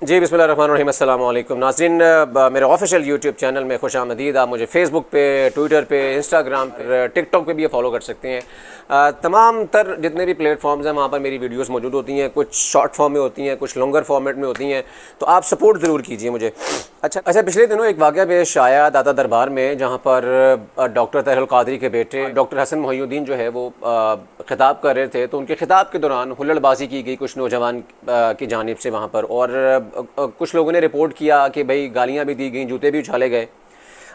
जी बिस्मिल्लाहिर्रहमानिर्रहीम। अस्सलाम वालेकुम नाज़रीन, मेरे ऑफिशियल यूट्यूब चैनल में खुश आमदीद। आप मुझे फ़ेसबुक पे, ट्विटर पे, इंस्टाग्राम पे, टिकटॉक पे भी ये फॉलो कर सकते हैं। तमाम तर जितने भी प्लेटफॉर्म्स हैं वहाँ पर मेरी वीडियोस मौजूद होती हैं। कुछ शॉर्ट फॉर्म में होती हैं, कुछ लॉन्गर फॉर्मेट में होती हैं, तो आप सपोर्ट ज़रूर कीजिए मुझे। अच्छा, पिछले दिनों एक वाक़या पेश आया दाता दरबार में, जहाँ पर डॉक्टर ताहिरुल क़ादरी के बेटे डॉक्टर हसन मोहिउद्दीन जो है वो ख़िताब कर रहे थे। तो उनके ख़िताब के दौरान हुल्लड़बाज़ी की गई कुछ नौजवान की जानिब से वहाँ पर, और कुछ लोगों ने रिपोर्ट किया कि भाई गालियाँ भी दी गई, जूते भी उछाले गए।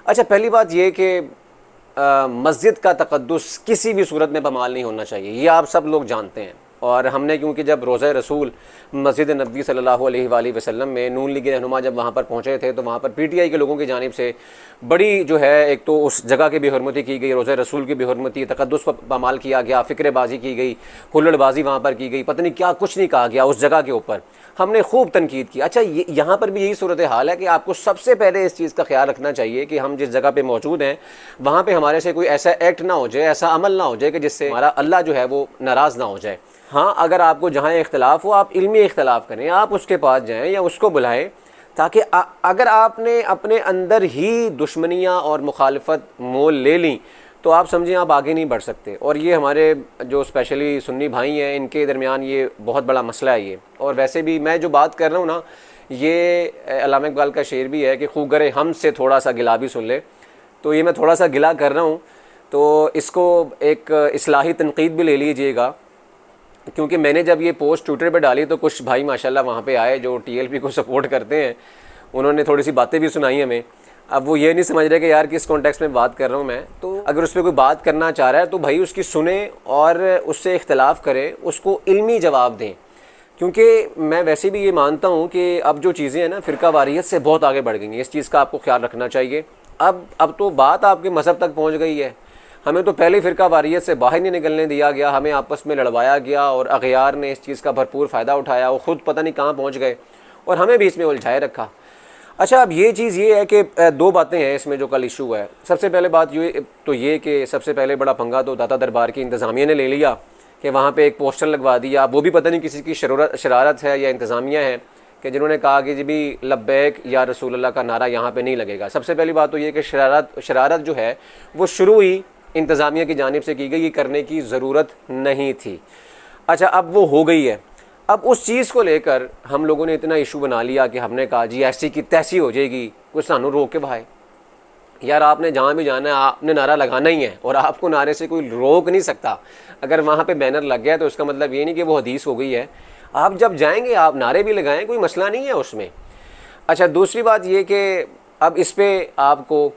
अच्छा, पहली बात ये कि मस्जिद का तक़द्दुस किसी भी सूरत में पामाल नहीं होना चाहिए, ये आप सब लोग जानते हैं। और हमने क्योंकि जब रोज़ा रसूल मस्जिद नबी सल्लल्लाहु अलैहि वसल्लम में नून लीग रहनुमा जब वहाँ पर पहुँचे थे, तो वहाँ पर पीटीआई के लोगों की जानिब से बड़ी जो है, एक तो उस जगह की बेहरमती की गई, रोज़ा रसूल की बेहरमती, तक़द्दुस पर पामाल किया गया, फ़िक्रबाज़ी की गई, हुल्लड़बाज़ी वहाँ पर की गई, पता नहीं क्या कुछ नहीं कहा गया उस जगह के ऊपर। हमने खूब तनकीद की। अच्छा, यहाँ पर भी यही सूरत हाल है कि आपको सबसे पहले इस चीज़ का ख्याल रखना चाहिए कि हम जिस जगह पे मौजूद हैं वहाँ पे हमारे से कोई ऐसा एक्ट ना हो जाए, ऐसा अमल ना हो जाए कि जिससे हमारा अल्लाह जो है वो नाराज़ ना हो जाए। हाँ, अगर आपको जहाँ इख्तलाफ हो, आप इल्मी इख्तलाफ करें, आप उसके पास जाएँ या उसको बुलाएँ, ताकि अगर आपने अपने अंदर ही दुश्मनियाँ और मुखालफत मोल ले ली तो आप समझें आप आगे नहीं बढ़ सकते। और ये हमारे जो स्पेशली सुन्नी भाई हैं, इनके दरमियान ये बहुत बड़ा मसला है ये। और वैसे भी मैं जो बात कर रहा हूँ ना, ये अल्लामा इकबाल का शेर भी है कि खूगरे हम से थोड़ा सा गिला भी सुन ले। तो ये मैं थोड़ा सा गिला कर रहा हूँ, तो इसको एक इस्लाही तनकीद भी ले लीजिएगा। क्योंकि मैंने जब ये पोस्ट ट्विटर पे डाली तो कुछ भाई माशाल्लाह वहाँ पे आए जो टीएलपी को सपोर्ट करते हैं, उन्होंने थोड़ी सी बातें भी सुनाई हमें। अब वो ये नहीं समझ रहे कि यार किस कॉन्टेक्स्ट में बात कर रहा हूँ मैं। तो अगर उस पर कोई बात करना चाह रहा है तो भाई उसकी सुने और उससे इख्तलाफ करें, उसको इल्मी जवाब दें। क्योंकि मैं वैसे भी ये मानता हूँ कि अब जो चीज़ें हैं ना, फ़िरका वारियत से बहुत आगे बढ़ गई हैं। इस चीज़ का आपको ख्याल रखना चाहिए। अब तो बात आपके मज़हब तक पहुँच गई है। हमें तो पहले फ़िरका वारियत से बाहर नहीं निकलने दिया गया, हमें आपस में लड़वाया गया और अग़यार ने इस चीज़ का भरपूर फ़ायदा उठाया। वो ख़ुद पता नहीं कहाँ पहुँच गए और हमें भी इसमें उलझाए रखा। अच्छा, अब ये चीज़ ये है कि दो बातें हैं इसमें जो कल इशू है। सबसे पहले बात ये कि सबसे पहले बड़ा पंगा तो दाता दरबार की इंतज़ामिया ने ले लिया कि वहाँ पे एक पोस्टर लगवा दिया। वो भी पता नहीं किसी की शरारत है या इंतज़ामिया है कि जिन्होंने कहा कि जी भी लब्बैक या रसूल अल्लाह का नारा यहाँ पे नहीं लगेगा। सबसे पहली बात तो ये कि शरारत जो है वो शुरू ही इंतज़ामिया की जानिब से की गई, ये करने की ज़रूरत नहीं थी। अच्छा, अब वो हो गई है। अब उस चीज़ को लेकर हम लोगों ने इतना इशू बना लिया कि हमने कहा जी ऐसी की तैसी हो जाएगी, कुछ सानू रोक के भाई। यार आपने जहाँ भी जाना है आपने नारा लगाना ही है और आपको नारे से कोई रोक नहीं सकता। अगर वहाँ पे बैनर लग गया तो उसका मतलब ये नहीं कि वो हदीस हो गई है। आप जब जाएंगे आप नारे भी लगाएं, कोई मसला नहीं है उसमें। अच्छा, दूसरी बात ये कि अब इस पर आपको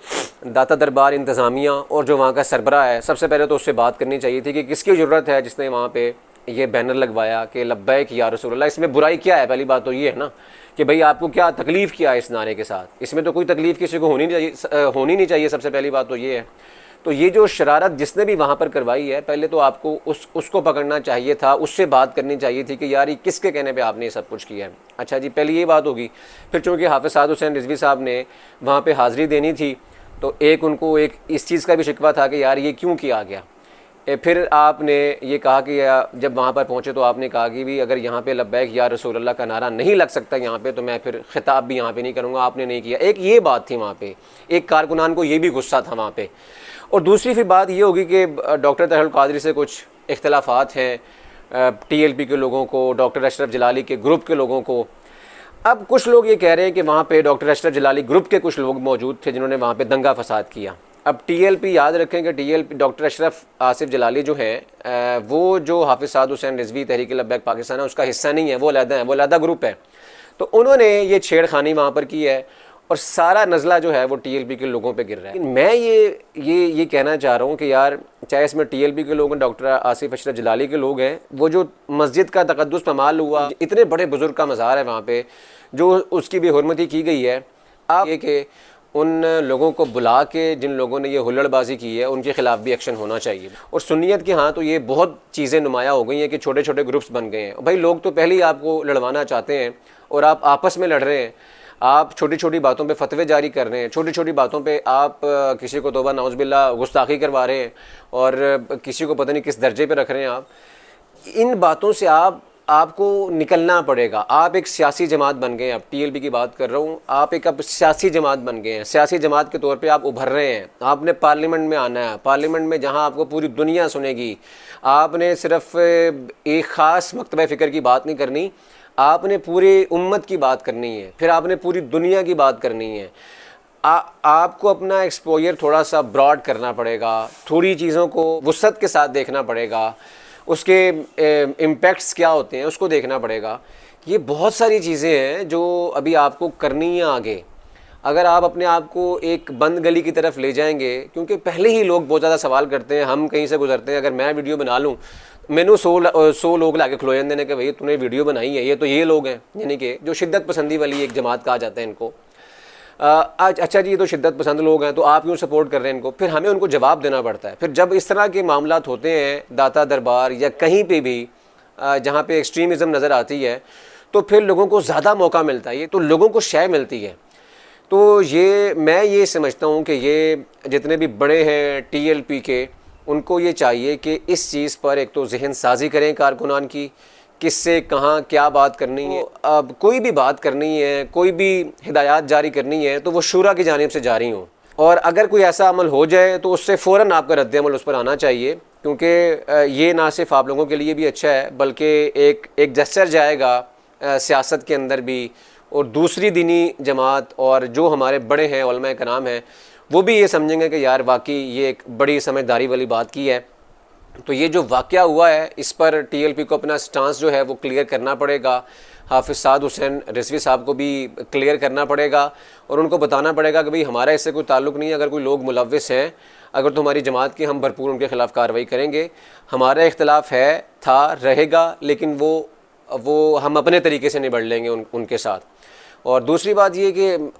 दाता दरबार इंतज़ामिया और जो वहाँ का सरबरा है, सबसे पहले तो उससे बात करनी चाहिए थी कि किसकी ज़रूरत है जिसने वहाँ पे ये बैनर लगवाया कि लब्बैक या रसूल अल्लाह। इसमें बुराई क्या है? पहली बात तो ये है ना कि भाई आपको क्या तकलीफ़ क्या है इस नारे के साथ? इसमें तो कोई तकलीफ़ किसी को होनी नहीं चाहिए। सबसे पहली बात तो ये है। तो ये जो शरारत जिसने भी वहाँ पर करवाई है, पहले तो आपको उसको पकड़ना चाहिए था, उससे बात करनी चाहिए थी कि यार ये किसके कहने पे आपने ये सब कुछ किया है। अच्छा जी, पहले ये बात होगी। फिर चूँकि हाफ़िज़ साद हुसैन रिज़वी साहब ने वहाँ पर हाज़िरी देनी थी, तो उनको एक इस चीज़ का भी शिकवा था कि यार ये क्यों किया गया। फिर आपने ये कहा कि जब वहाँ पर पहुँचे तो आपने कहा कि भी अगर यहाँ पे लब्बैक या रसूल अल्लाह का नारा नहीं लग सकता यहाँ पे, तो मैं फिर ख़िताब भी यहाँ पे नहीं करूँगा। आपने नहीं किया। एक ये बात थी वहाँ पे, एक कारकुनान को ये भी गुस्सा था वहाँ पे। और दूसरी फिर बात ये होगी कि डॉक्टर ताहिरुल क़ादरी से कुछ इख्तलाफात हैं TLP के लोगों को, डॉक्टर अशरफ जलाली के ग्रुप के लोगों को। अब कुछ लोग ये कह रहे हैं कि वहाँ पे डॉक्टर अशरफ जलाली ग्रुप के कुछ लोग मौजूद थे जिन्होंने वहाँ पे दंगा फसाद किया। अब TLP याद रखें कि TLP डॉक्टर अशरफ आसिफ जलाली जो है वो जो हाफ़िज़ साद हुसैन रिज़वी तहरीक लब्बैक पाकिस्तान है उसका हिस्सा नहीं है, वो अलहदा है, वो अलहदा ग्रुप है। तो उन्होंने ये छेड़खानी वहाँ पर की है और सारा नज़ला जो है वो TLP के लोगों पे गिर रहा है। मैं ये कहना चाह रहा हूँ कि यार चाहे इसमें TLP के लोग हैं, डॉक्टर आसिफ अशरफ जलाली के लोग हैं, वो जो मस्जिद का तक़द्दुस पमाल हुआ, इतने बड़े बुज़ुर्ग का मज़ार है वहाँ पे जो उसकी बेहुरमती की गई है। आप ये कि उन लोगों को बुला के जिन लोगों ने ये हुल्लड़बाजी की है उनके ख़िलाफ़ भी एक्शन होना चाहिए। और सुन्नियत के यहाँ तो ये बहुत चीज़ें नुमाया हो गई हैं कि छोटे छोटे ग्रुप्स बन गए हैं। भाई लोग तो पहले ही आपको लड़वाना चाहते हैं और आप आपस में लड़ रहे हैं। आप छोटी छोटी बातों पे फतवे जारी कर रहे हैं, छोटी छोटी बातों पे आप किसी को तौबा नाउज़ुबिल्लाह गुस्ताखी करवा रहे हैं और किसी को पता नहीं किस दर्जे पे रख रहे हैं। आप इन बातों से आप आपको निकलना पड़ेगा। आप एक सियासी जमात बन गए हैं, अब टीएलपी की बात कर रहा हूँ, आप एक अब सियासी जमात बन गए हैं, सियासी जमात के तौर पे आप उभर रहे हैं। आपने पार्लियामेंट में आना है, पार्लियामेंट में जहाँ आपको पूरी दुनिया सुनेगी। आपने सिर्फ एक ख़ास मकतबा फ़िक्र की बात नहीं करनी, आपने पूरी उम्मत की बात करनी है, फिर आपने पूरी दुनिया की बात करनी है। आपको अपना एक्सपोजर थोड़ा सा ब्रॉड करना पड़ेगा, थोड़ी चीज़ों को वुसअत के साथ देखना पड़ेगा, उसके इम्पैक्ट्स क्या होते हैं उसको देखना पड़ेगा। ये बहुत सारी चीज़ें हैं जो अभी आपको करनी है आगे। अगर आप अपने आप को एक बंद गली की तरफ ले जाएंगे, क्योंकि पहले ही लोग बहुत ज़्यादा सवाल करते हैं, हम कहीं से गुजरते हैं, अगर मैं वीडियो बना लूँ, मैंने 100 लोग लाके खलोए देने के भाई तूने वीडियो बनाई है, ये तो ये लोग हैं, यानी कि जो शिद्दत पसंदी वाली एक जमात कहा जाता है इनको। अच्छा जी, ये तो शिद्दत पसंद लोग हैं, तो आप क्यों सपोर्ट कर रहे हैं इनको? फिर हमें उनको जवाब देना पड़ता है। फिर जब इस तरह के मामलात होते हैं दाता दरबार या कहीं पे भी जहाँ पे एक्सट्रीमिज़म नज़र आती है, तो फिर लोगों को ज़्यादा मौका मिलता है, ये तो लोगों को शय मिलती है। तो ये मैं ये समझता हूँ कि ये जितने भी बड़े हैं टीएलपी के, उनको ये चाहिए कि इस चीज़ पर एक तो जहन साजी करें कारकुनान की, किससे कहाँ क्या बात करनी है। अब कोई भी बात करनी है, कोई भी हिदायत जारी करनी है, तो वो शूरा की जानिब से जारी हों, और अगर कोई ऐसा अमल हो जाए तो उससे फ़ौरन आपका रद्द-ए-अमल उस पर आना चाहिए, क्योंकि ये ना सिर्फ आप लोगों के लिए भी अच्छा है, बल्कि एक जेस्चर जाएगा सियासत के अंदर भी, और दूसरी दीनी जमात और जो हमारे बड़े हैं उलमा कराम हैं, वो भी ये समझेंगे कि यार वाकई ये एक बड़ी समझदारी वाली बात की है। तो ये जो वाक़या हुआ है, इस पर टीएलपी को अपना स्टांस जो है वो क्लियर करना पड़ेगा। हाफिज़ साद हुसैन रिजवी साहब को भी क्लियर करना पड़ेगा और उनको बताना पड़ेगा कि भाई हमारा इससे कोई ताल्लुक़ नहीं है। अगर कोई लोग मुलव्विस हैं, अगर तो हमारी जमात की, हम भरपूर उनके ख़िलाफ़ कार्रवाई करेंगे। हमारा इख्तिलाफ़ है, था, रहेगा, लेकिन वो हम अपने तरीके से निबड़ लेंगे उनके साथ। और दूसरी बात ये कि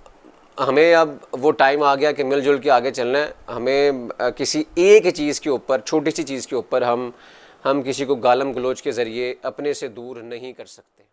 हमें अब वो टाइम आ गया कि मिलजुल के आगे चलना है। हमें किसी एक चीज़ के ऊपर, छोटी सी चीज़ के ऊपर हम किसी को गालम गलोच के ज़रिए अपने से दूर नहीं कर सकते।